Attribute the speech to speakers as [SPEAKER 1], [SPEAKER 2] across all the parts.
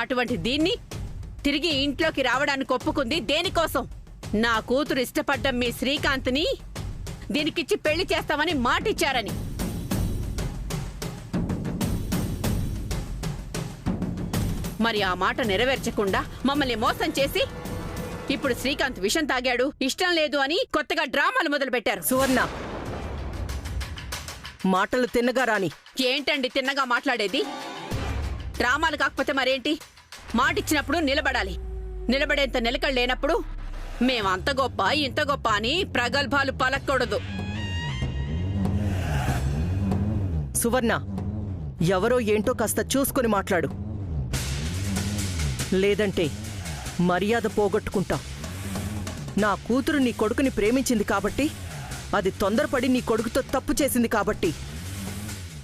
[SPEAKER 1] అటువంటి దీన్ని తిరిగి ఇంట్లోకి రావడానికి ఒప్పుకుంది దేనికోసం? నా కూతురు ఇష్టపడ్డ మీ శ్రీకాంత్ని దీనికిచ్చి పెళ్లి చేస్తామని మాటిచ్చారని. మరి ఆ మాట నెరవేర్చకుండా మమ్మల్ని మోసం చేసి ఇప్పుడు శ్రీకాంత్ విషం తాగాడు, ఇష్టం లేదు అని కొత్తగా డ్రామాలు మొదలుపెట్టారు.
[SPEAKER 2] సువర్ణ, మాటలు తిన్నగా రాని.
[SPEAKER 1] ఏంటండి తిన్నగా మాట్లాడేది? డ్రామాలు కాకపోతే మరేంటి? మాటిచ్చినప్పుడు నిలబడాలి. నిలబడేంత నిలకడ లేనప్పుడు మేమంత గొప్ప ఇంత గొప్ప అని ప్రగల్భాలు పలకూడదు.
[SPEAKER 2] సువర్ణ, ఎవరో ఏంటో కాస్త చూసుకొని మాట్లాడు, లేదంటే మర్యాద పోగొట్టుకుంటా. నా కూతురు నీ కొడుకుని ప్రేమించింది కాబట్టి, అది తొందరపడి నీ కొడుకుతో తప్పు చేసింది కాబట్టి,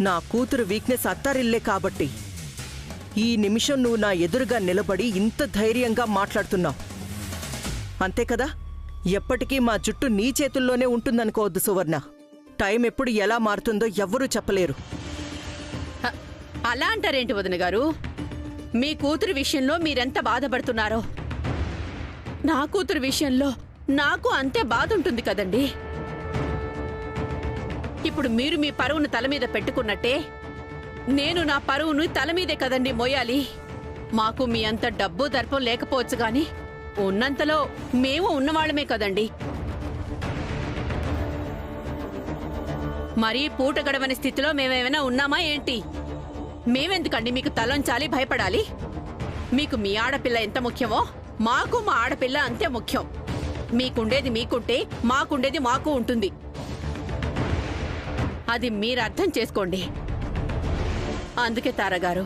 [SPEAKER 2] నా కూతురు వీక్నెస్ అత్తారిల్లే కాబట్టి ఈ నిమిషం నువ్వు నా ఎదురుగా నిలబడి ఇంత ధైర్యంగా మాట్లాడుతున్నావు. అంతే కదా? ఎప్పటికీ మా జుట్టు నీ చేతుల్లోనే ఉంటుందనుకోవద్దు సువర్ణ. టైం ఎప్పుడు ఎలా మారుతుందో ఎవ్వరూ చెప్పలేరు.
[SPEAKER 1] అలా అంటారేంటి వదిన గారు? మీ కూతురు విషయంలో మీరెంత బాధపడుతున్నారో నా కూతురు విషయంలో నాకు అంతే బాధ ఉంటుంది కదండి. ఇప్పుడు మీరు మీ పరువును తల మీద పెట్టుకున్నట్టే నేను నా పరువును తల మీదే కదండి మోయాలి. మాకు మీ అంత డబ్బు దర్పం లేకపోవచ్చు గాని ఉన్నంతలో మేము ఉన్నవాళ్లమే కదండి. మరీ పూట గడవని స్థితిలో మేమేమైనా ఉన్నామా ఏంటి? మేమెందుకండి మీకు తలంచాలి, భయపడాలి? మీకు మీ ఆడపిల్ల ఎంత ముఖ్యమో మాకు మా ఆడపిల్ల అంతే ముఖ్యం. మీకుండేది మీకుంటే మాకుండేది మాకు ఉంటుంది. అది మీరు అర్థం చేసుకోండి. అందుకే తారగారు,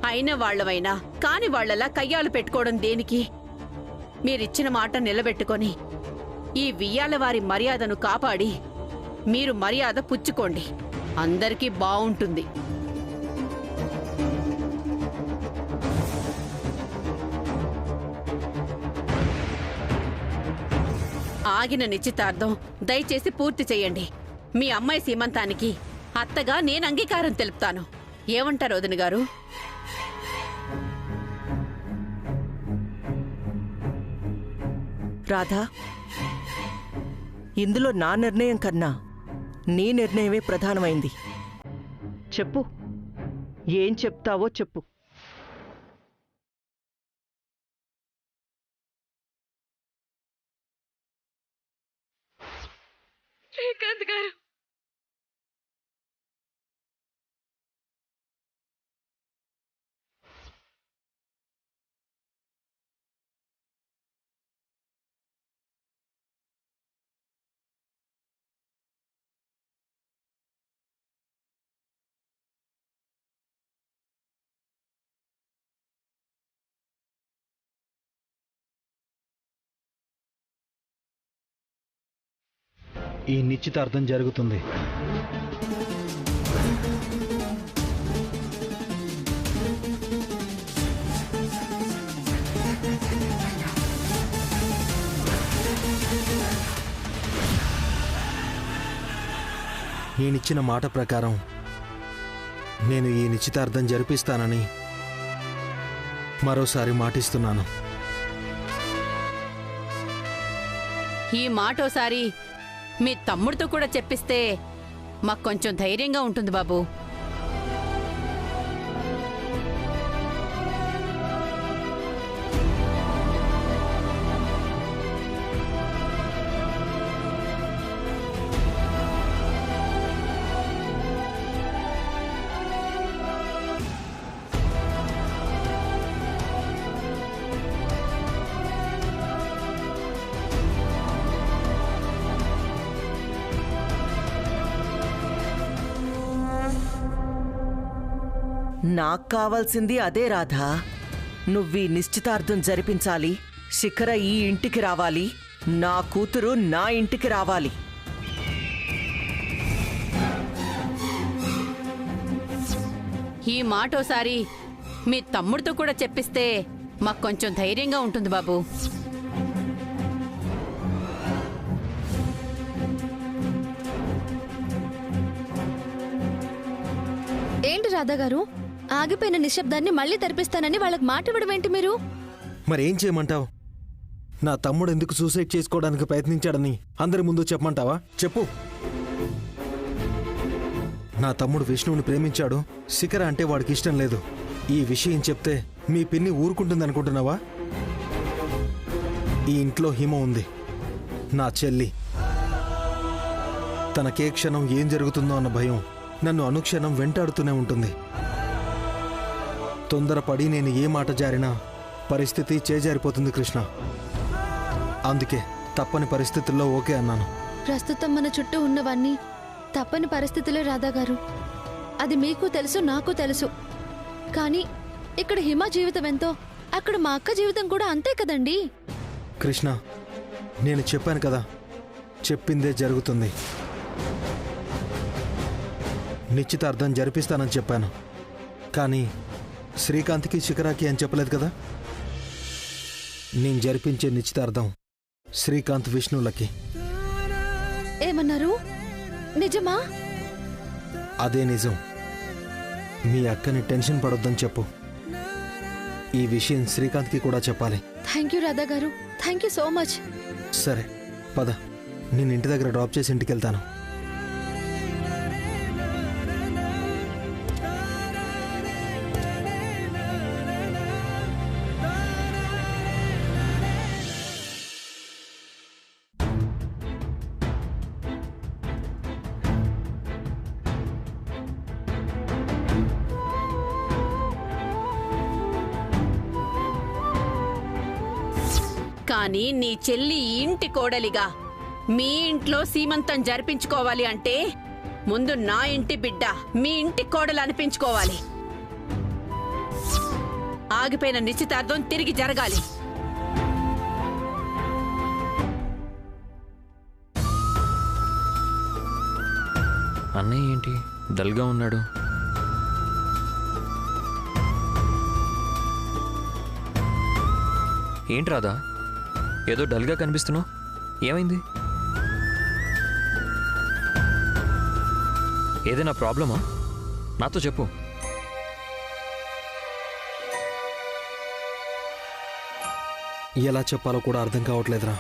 [SPEAKER 1] అయిన వాళ్లవైనా కాని వాళ్లలా కయ్యాలు పెట్టుకోవడం దేనికి? మీరిచ్చిన మాట నిలబెట్టుకొని ఈ వియ్యాలవారి మర్యాదను కాపాడి మీరు మర్యాద పుచ్చుకోండి. అందరికీ బావుంటుంది. ఆగిన నిశ్చితార్థం దయచేసి పూర్తి చెయ్యండి. మీ అమ్మాయి సీమంతానికి అత్తగా నేను అంగీకారం తెలుపుతాను. ఏమంటారు వదిన గారు?
[SPEAKER 2] రాధా, ఇందులో నా నిర్ణయం కన్నా నీ నిర్ణయమే ప్రధానమైంది. చెప్పు, ఏం చెప్తావో చెప్పు.
[SPEAKER 1] శ్రీకాంత్ గారు,
[SPEAKER 3] ఈ నిశ్చితార్థం జరుగుతుంది. నేనిచ్చిన మాట ప్రకారం నేను ఈ నిశ్చితార్థం జరిపిస్తానని మరోసారి మాటిస్తున్నాను.
[SPEAKER 1] ఈ మాటోసారి మీ తమ్ముడితో కూడా చెప్పిస్తే మాకు కొంచెం ధైర్యంగా ఉంటుంది బాబు.
[SPEAKER 2] నాకు కావాల్సింది అదే రాధా. నువ్వీ నిశ్చితార్థం జరిపించాలి, శిఖర ఈ ఇంటికి రావాలి, నా కూతురు నా ఇంటికి రావాలి.
[SPEAKER 1] ఈ మాటోసారి మీ తమ్ముడితో కూడా చెప్పిస్తే మాకు కొంచెం ధైర్యంగా ఉంటుంది బాబు.
[SPEAKER 4] ఏంటి రాధా గారు, ఆగిపోయిన నిశ్శబ్దాన్ని మళ్ళీ తెరిపిస్తానని వాళ్ళకి మాట ఇవ్వడం ఏంటి మీరు?
[SPEAKER 3] మరేం చేయమంటావు? నా తమ్ముడు ఎందుకు సూసైడ్ చేసుకోవడానికి ప్రయత్నించాడని అందరి ముందు చెప్పమంటావా? చెప్పు. నా తమ్ముడు విష్ణువుని ప్రేమించాడు, శిఖర అంటే వాడికి ఇష్టం లేదు. ఈ విషయం చెప్తే మీ పిన్ని ఊరుకుంటుందనుకుంటున్నావా? ఈ ఇంట్లో హిమ ఉంది, నా చెల్లి. తనకే క్షణం ఏం జరుగుతుందో అన్న భయం నన్ను అనుక్షణం వెంటాడుతూనే ఉంటుంది. తొందరపడి నేను ఏ మాట జారినా పరిస్థితి చేజారిపోతుంది కృష్ణ. అందుకే తప్పని పరిస్థితుల్లో ఓకే అన్నాను.
[SPEAKER 4] ప్రస్తుతం మన చుట్టూ ఉన్నవన్నీ తప్పని పరిస్థితులే రాధా గారు. అది మీకు తెలుసు, నాకు తెలుసు. కానీ ఇక్కడ హిమ జీవితం ఎంతో, అక్కడ మా అక్క జీవితం కూడా అంతే కదండి.
[SPEAKER 3] కృష్ణ, నేను చెప్పాను కదా, చెప్పిందే జరుగుతుంది. నిశ్చితార్థం జరిపిస్తానని చెప్పాను, కానీ శ్రీకాంత్కి శిఖరాకి అని చెప్పలేదు కదా. నేను జరిపించే నిశ్చితార్థం శ్రీకాంత్ విష్ణులకి.
[SPEAKER 4] ఏమన్నారు? నిజమా?
[SPEAKER 3] అదే నిజం. మీ అక్కని టెన్షన్ పడొద్దని చెప్పు. ఈ విషయం శ్రీకాంత్కి కూడా చెప్పాలి.
[SPEAKER 4] థ్యాంక్ యూ రాధా గారు, థ్యాంక్ యూ సో మచ్.
[SPEAKER 3] సరే పద, నేను ఇంటి దగ్గర డ్రాప్ చేసి ఇంటికి వెళ్తాను.
[SPEAKER 1] కానీ నీ చెల్లి ఈ ఇంటి కోడలిగా మీ ఇంట్లో సీమంతం జరిపించుకోవాలి అంటే ముందు నా ఇంటి బిడ్డ మీ ఇంటి కోడలు అనిపించుకోవాలి. ఆగిపోయిన నిశ్చితార్థం తిరిగి జరగాలి.
[SPEAKER 5] అన్నయ్య ఏంటి డల్గా ఉన్నాడు? ఏంటి రాదా, ఏదో డల్గా కనిపిస్తున్నావు? ఏమైంది? ఏదైనా ప్రాబ్లమా? నాతో చెప్పు.
[SPEAKER 3] ఎలా చెప్పాలో కూడా అర్థం కావట్లేదురా.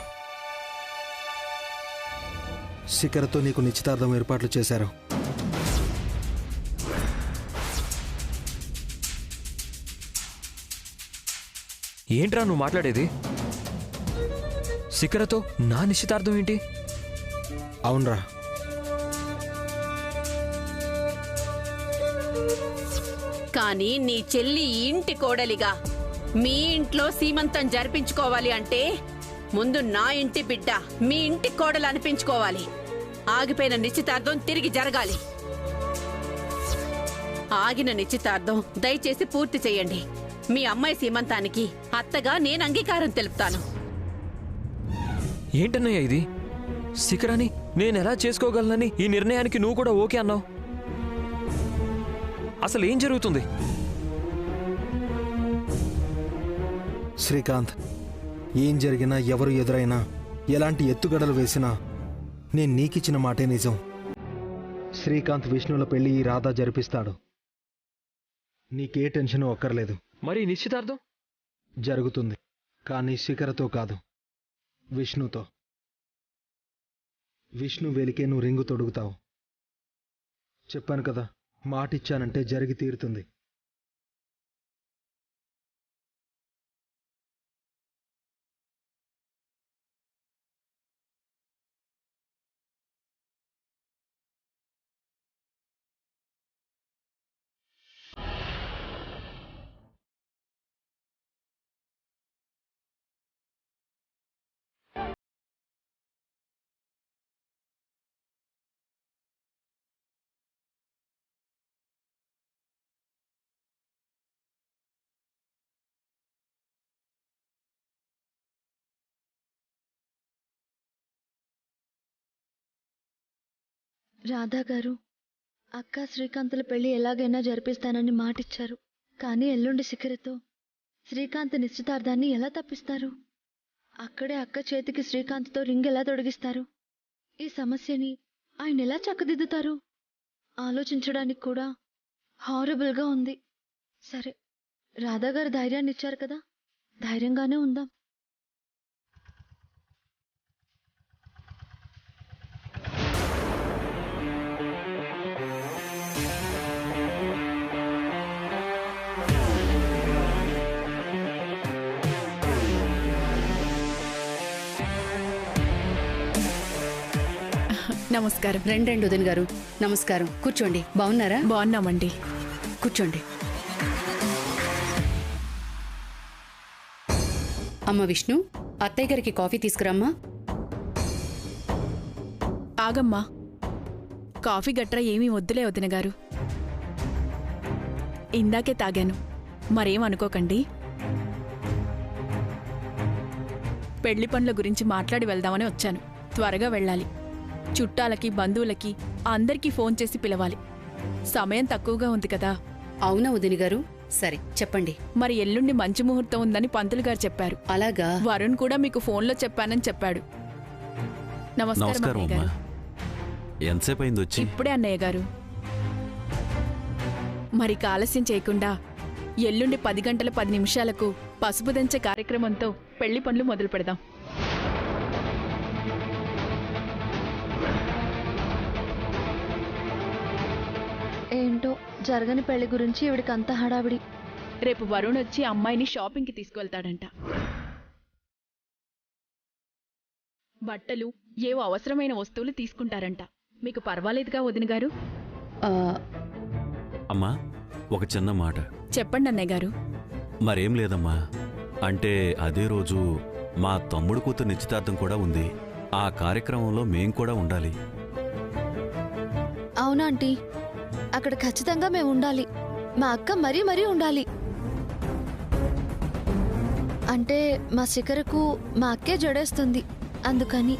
[SPEAKER 3] శిఖరతో నీకు నిశ్చితార్థం ఏర్పాట్లు చేశారు.
[SPEAKER 5] ఏంట్రా నువ్వు మాట్లాడేది? శిఖరతో నా నిశ్చితార్థం ఏంటి?
[SPEAKER 3] అవునరా,
[SPEAKER 1] కానీ నీ చెల్లి ఈ ఇంటి కోడలిగా మీ ఇంట్లో సీమంతం జరిపించుకోవాలి అంటే ముందు నా ఇంటి బిడ్డ మీ ఇంటి కోడలు అనిపించుకోవాలి. ఆగిపోయిన నిశ్చితార్థం తిరిగి జరగాలి. ఆగిన నిశ్చితార్థం దయచేసి పూర్తి చేయండి. మీ అమ్మాయి సీమంతానికి అత్తగా నేను అంగీకారం తెలుపుతాను.
[SPEAKER 5] ఏంటన్నయ్య ఇది? శిఖరాని నేనెలా చేసుకోగలనని ఈ నిర్ణయానికి నువ్వు కూడా ఓకే అన్నావు. అసలు ఏం జరుగుతుంది?
[SPEAKER 3] శ్రీకాంత్, ఏం జరిగినా ఎవరు ఎదురైనా ఎలాంటి ఎత్తుగడలు వేసినా నేను నీకిచ్చిన మాటే నిజం. శ్రీకాంత్ విష్ణుల పెళ్లి ఈ రాధా జరిపిస్తాడు. నీకే టెన్షన్ అక్కర్లేదు.
[SPEAKER 5] మరి నిశ్చితార్థం
[SPEAKER 3] జరుగుతుంది, కానీ శిఖరతో కాదు, విష్ణుతో. విష్ణు వెలికే నువ్వు రింగు తొడుగుతావు. చెప్పాను కదా, మాటిచ్చానంటే జరిగి తీరుతుంది.
[SPEAKER 4] రాధా గారు, అక్క శ్రీకాంత్ల పెళ్లి ఎలాగైనా జరిపిస్తానని మాటిచ్చారు. కానీ ఎల్లుండి శిఖరతో శ్రీకాంత్ నిశ్చితార్థాన్ని ఎలా తప్పిస్తారు? అక్కడే అక్క చేతికి శ్రీకాంత్తో రింగ్ ఎలా తొడిగిస్తారు? ఈ సమస్యని ఆయన ఎలా చక్కదిద్దుతారు? ఆలోచించడానికి కూడా హారబుల్గా ఉంది. సరే, రాధా గారు ధైర్యాన్ని ఇచ్చారు కదా, ధైర్యంగానే ఉందాం.
[SPEAKER 6] నమస్కారం.
[SPEAKER 7] రెండెండు వదిన గారు నమస్కారం. కూర్చోండి. బాగున్నారా?
[SPEAKER 6] బాగున్నామండి.
[SPEAKER 7] కూర్చోండి. అమ్మ విష్ణు, అత్తయ్య గారికి కాఫీ తీసుకురమ్మా.
[SPEAKER 6] ఆగమ్మా, కాఫీ గట్రా ఏమీ వద్దులే వదిన గారు. ఇందాకే తాగాను, మరేం అనుకోకండి. పెళ్లి పనుల గురించి మాట్లాడి వెళ్దామని వచ్చాను. త్వరగా వెళ్ళాలి. చుట్టాలకి, బంధువులకి అందరికీ ఫోన్ చేసి పిలవాలి. సమయం తక్కువగా ఉంది కదా.
[SPEAKER 7] అవునా వదిన గారు? సరే చెప్పండి.
[SPEAKER 6] మరి ఎల్లుండి మంచి ముహూర్తం ఉందని పంతులు గారు చెప్పారు.
[SPEAKER 7] అలాగా?
[SPEAKER 6] వరుణ్ కూడా మీకు ఫోన్లో చెప్పానని చెప్పాడు. నమస్కారం
[SPEAKER 8] నమస్కారం
[SPEAKER 6] అన్నయ్య
[SPEAKER 8] అమ్మా.
[SPEAKER 6] గారు.
[SPEAKER 8] ఎంతసేపు అయింది వచ్చి?
[SPEAKER 6] ఇప్పుడే అన్నయ్య గారు. మరి ఆలస్యం చేయకుండా ఎల్లుండి 10 గంటల 10 నిమిషాలకు పసుపు దంచే కార్యక్రమంతో పెళ్లి పనులు మొదలు పెడదాం.
[SPEAKER 4] ఏంటో జరగని పెళ్లి గురించి ఇవిడికి అంత హడావిడి.
[SPEAKER 6] రేపు వరుణ్ వచ్చి అమ్మాయిని షాపింగ్కి తీసుకువెళ్తాడంట. బట్టలు, ఏవో అవసరమైన వస్తువులు తీసుకుంటారంట. మీకు పర్వాలేదుగా వదిన గారు?
[SPEAKER 7] ఆ,
[SPEAKER 8] అమ్మా, ఒక చిన్న మాట.
[SPEAKER 6] చెప్పండి అన్నయ్య గారు.
[SPEAKER 8] మరేం లేదమ్మా. అంటే అదే రోజు మా తమ్ముడు కూతురు నిశ్చితార్థం కూడా ఉంది. ఆ కార్యక్రమంలో మేం కూడా ఉండాలి.
[SPEAKER 4] అవునా ఆంటీ? అక్కడ ఖచ్చితంగా మేము ఉండాలి. మా అక్క మరీ మరీ ఉండాలి. అంటే మా శిఖరకు మా అక్కే జడేస్తుంది, అందుకని.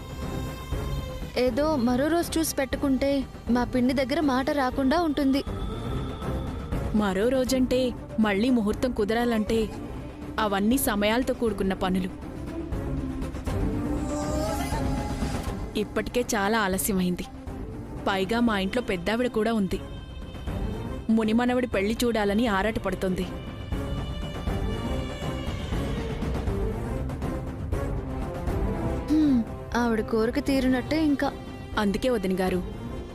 [SPEAKER 4] ఏదో మరో రోజు చూసి పెట్టుకుంటే మా పిన్ని దగ్గర మాట రాకుండా ఉంటుంది.
[SPEAKER 6] మరో రోజంటే మళ్ళీ ముహూర్తం కుదరాలంటే అవన్నీ సమయాలతో కూడుకున్న పనులు. ఇప్పటికే చాలా ఆలస్యమైంది. పైగా మా ఇంట్లో పెద్దావిడ కూడా ఉంది. మునిమనవడి పెళ్లి చూడాలని ఆరాటపడుతుంది.
[SPEAKER 4] ఆవిడ కోరిక తీరినట్టే ఇంకా.
[SPEAKER 6] అందుకే వదిన గారు,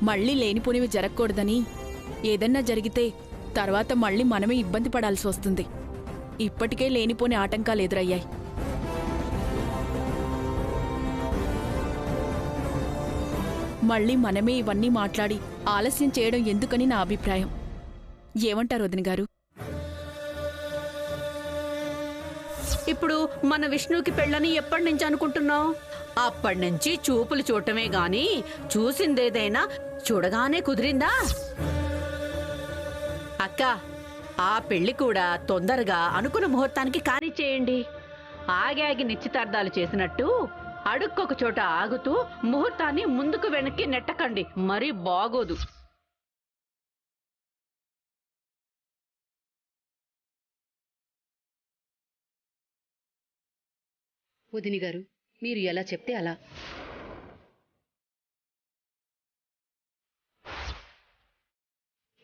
[SPEAKER 6] మళ్ళీ లేనిపోనివి జరగకూడదని. ఏదన్నా జరిగితే తర్వాత మళ్ళీ మనమే ఇబ్బంది పడాల్సి వస్తుంది. ఇప్పటికే లేనిపోని ఆటంకాలు ఎదురయ్యాయి. మళ్ళీ మనమే ఇవన్నీ మాట్లాడి ఆలస్యం చేయడం ఎందుకని నా అభిప్రాయం. ఏమంటారు వదిన గారు?
[SPEAKER 1] ఇప్పుడు మన విష్ణుకి పెళ్ళని ఎప్పటి నుంచి అనుకుంటున్నావు? అప్పటి నుంచి చూపులు చూడటమే గాని చూసిందేదైనా చూడగానే కుదిరిందా? అక్క, ఆ పెళ్లి కూడా తొందరగా అనుకున్న ముహూర్తానికి కానిచ్చేయండి. ఆగి నిశ్చితార్థాలు చేసినట్టు అడుక్కొక చోట ఆగుతూ ముహూర్తాన్ని ముందుకు వెనక్కి నెట్టకండి, మరీ బాగోదు.
[SPEAKER 7] వదిని గారు, మీరు ఎలా చెప్తే అలా.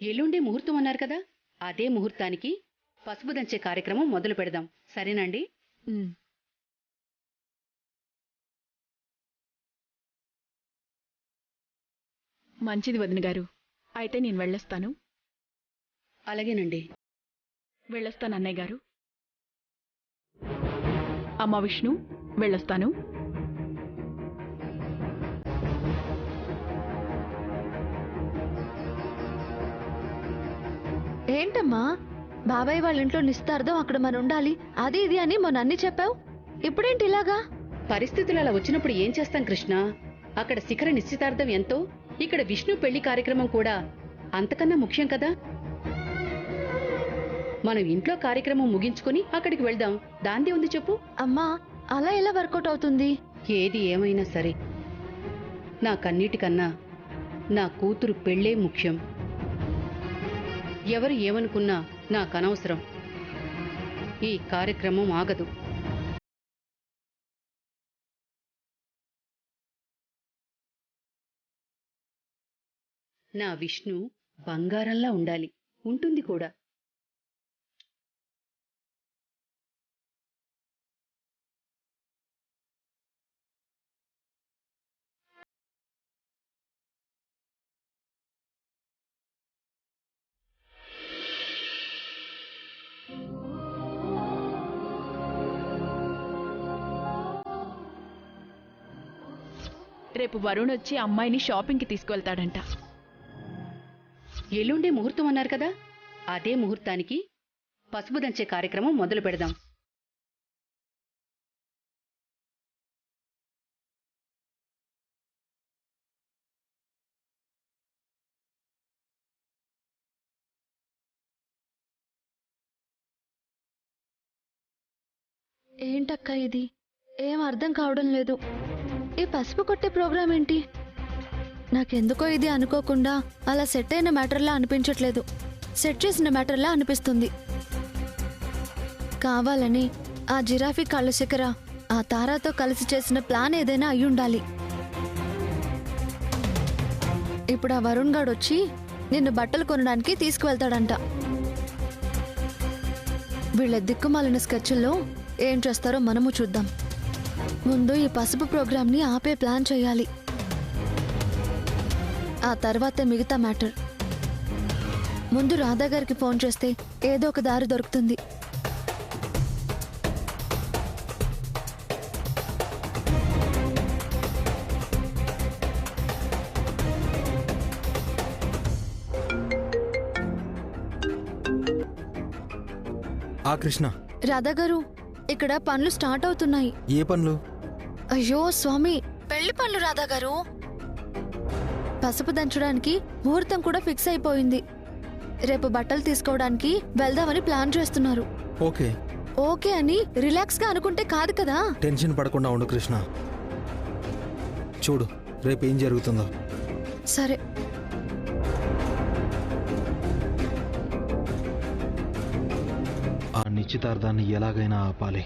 [SPEAKER 7] ఎల్లుండే ముహూర్తం అన్నారు కదా, అదే ముహూర్తానికి పసుపు దంచే కార్యక్రమం మొదలు పెడదాం. సరేనండి?
[SPEAKER 6] ఉమ్. మంచిది వదిన గారు. అయితే నేను వెళ్ళొస్తాను.
[SPEAKER 7] అలాగేనండి.
[SPEAKER 6] వెళ్ళొస్తాను అన్నయ్య గారు. అమ్మ విష్ణు, వెళ్ళొస్తాను.
[SPEAKER 4] ఏంటమ్మా, బాబాయ్ వాళ్ళ ఇంట్లో నిస్తార్థం, అక్కడ మనం ఉండాలి, అది ఇది అని మొన్న అన్ని చెప్పావు. ఇప్పుడేంటి ఇలాగా?
[SPEAKER 7] పరిస్థితులు అలా వచ్చినప్పుడు ఏం చేస్తాం కృష్ణ? అక్కడ శిఖర నిశ్చితార్థం ఎంతో, ఇక్కడ విష్ణు పెళ్లి కార్యక్రమం కూడా అంతకన్నా ముఖ్యం కదా. మనం ఇంట్లో కార్యక్రమం ముగించుకుని అక్కడికి వెళ్దాం. దాందే ఉంది చెప్పు.
[SPEAKER 4] అమ్మా, అలా ఎలా వర్కౌట్ అవుతుంది?
[SPEAKER 7] ఏది ఏమైనా సరే, నా కన్నీటికన్నా నా కూతురు పెళ్ళే ముఖ్యం. ఎవరు ఏమనుకున్నా నాకనవసరం. ఈ కార్యక్రమం ఆగదు. నా విష్ణు బంగారంలా ఉండాలి, ఉంటుంది కూడా.
[SPEAKER 6] రేపు వరుణ్ వచ్చి అమ్మాయిని షాపింగ్కి తీసుకువెళ్తాడంట.
[SPEAKER 7] ఎల్లుండే ముహూర్తం అన్నారు కదా, అదే ముహూర్తానికి పసుపు దంచే కార్యక్రమం మొదలు పెడదాం.
[SPEAKER 4] ఏంటక్క ఇది? ఏం అర్థం కావడం లేదు. ఈ పసుపు కొట్టే ప్రోగ్రాం ఏంటి? నాకెందుకో ఇది అనుకోకుండా అలా సెట్ అయిన మ్యాటర్లా అనిపించట్లేదు. సెట్ చేసిన మ్యాటర్లా అనిపిస్తుంది. కావాలని ఆ జిరాఫీ కళ్ళ శిఖర ఆ తారాతో కలిసి చేసిన ప్లాన్ ఏదైనా అయ్యుండాలి. ఇప్పుడు ఆ వరుణ్ గాడు వచ్చి నిన్ను బట్టలు కొనడానికి తీసుకువెళ్తాడంట. వీళ్ళ దిక్కుమాలిన స్కెచ్ల్లో ఏం చేస్తారో మనము చూద్దాం. ముందు ఈ పసుపు ప్రోగ్రామ్ని ఆపే ప్లాన్ చేయాలి. ఆ తర్వాతే మిగతా మ్యాటర్. ముందు రాధా గారికి ఫోన్ చేస్తే ఏదో ఒక దారి దొరుకుతుంది.
[SPEAKER 3] ఆ కృష్ణ,
[SPEAKER 4] రాధా గారు, ఇక్కడ పనులు స్టార్ట్ అవుతున్నాయి.
[SPEAKER 3] ఏ పనులు?
[SPEAKER 4] అయ్యో స్వామి, పెళ్లి పనులు రాధా గారు. పసుపు దంచడానికి ముహూర్తం కూడా ఫిక్స్ అయిపోయింది. రేపు బట్టలు తీసుకోవడానికి వెళ్దామని ప్లాన్ చేస్తున్నారు.
[SPEAKER 3] ఓకే
[SPEAKER 4] ఓకే అని రిలాక్స్ గా అనుకుంటే కాదు కదా.
[SPEAKER 3] టెన్షన్ పడకుండా ఉండు కృష్ణ. చూడు రేపు ఏం జరుగుతుందో.
[SPEAKER 4] సరే.
[SPEAKER 3] ఆ నిశ్చితార్థాన్ని ఎలాగైనా ఆపాలి.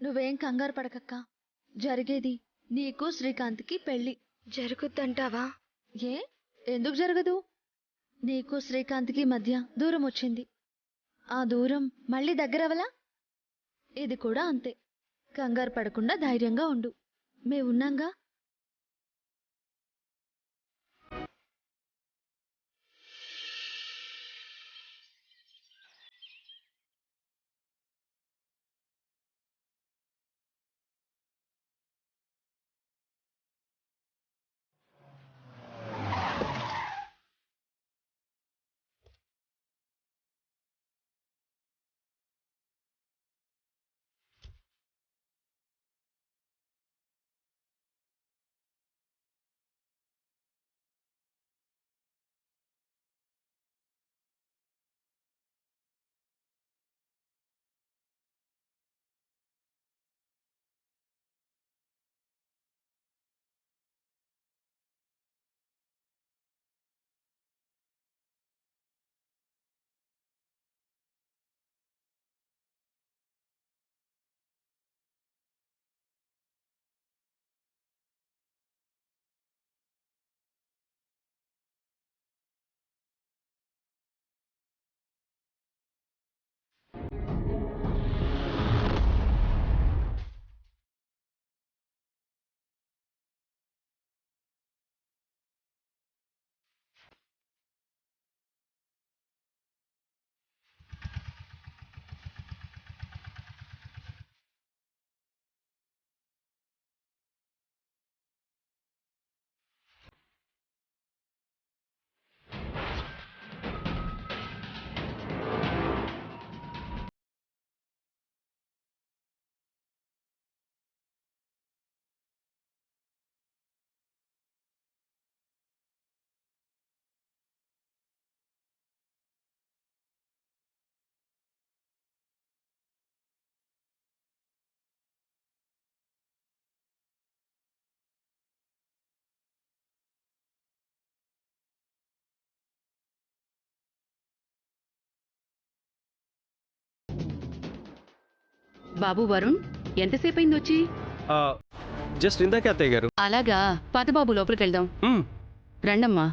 [SPEAKER 4] నువ్వేం కంగారు పడకక్క. జరిగేది నీకు శ్రీకాంత్కి పెళ్లి. జరుగుద్దంటావా? ఏ, ఎందుకు జరగదు? నీకు శ్రీకాంత్కి మధ్య దూరం వచ్చింది. ఆ దూరం మళ్ళీ దగ్గరవలా? ఇది కూడా అంతే. కంగారు పడకుండా ధైర్యంగా ఉండు. మేమున్నాంగా.
[SPEAKER 7] బాబు వరుణ్, ఎంతసేపు అయింది వచ్చి?
[SPEAKER 5] జస్ట్ ఇందాకే అత్తయ్య గారు.
[SPEAKER 7] అలాగా, పద బాబు లోపలికి వెళ్దాం. రండమ్మా.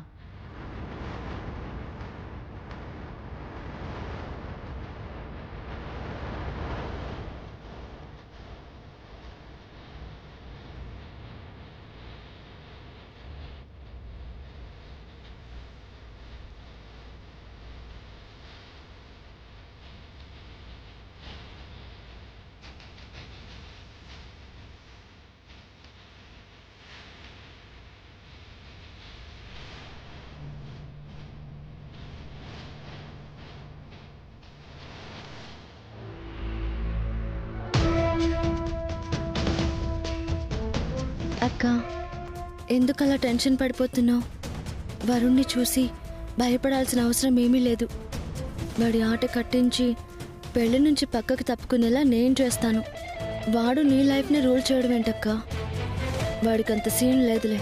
[SPEAKER 4] ఎందుకలా టెన్షన్ పడిపోతున్నావు? వరుణ్ణి చూసి భయపడాల్సిన అవసరం ఏమీ లేదు. వాడి ఆట కట్టించి పెళ్లి నుంచి పక్కకి తప్పుకునేలా నేను చేస్తాను. వాడు నీ లైఫ్ని రూల్ చేయడం ఏంటక్క? వాడికంత సీన్ లేదులే.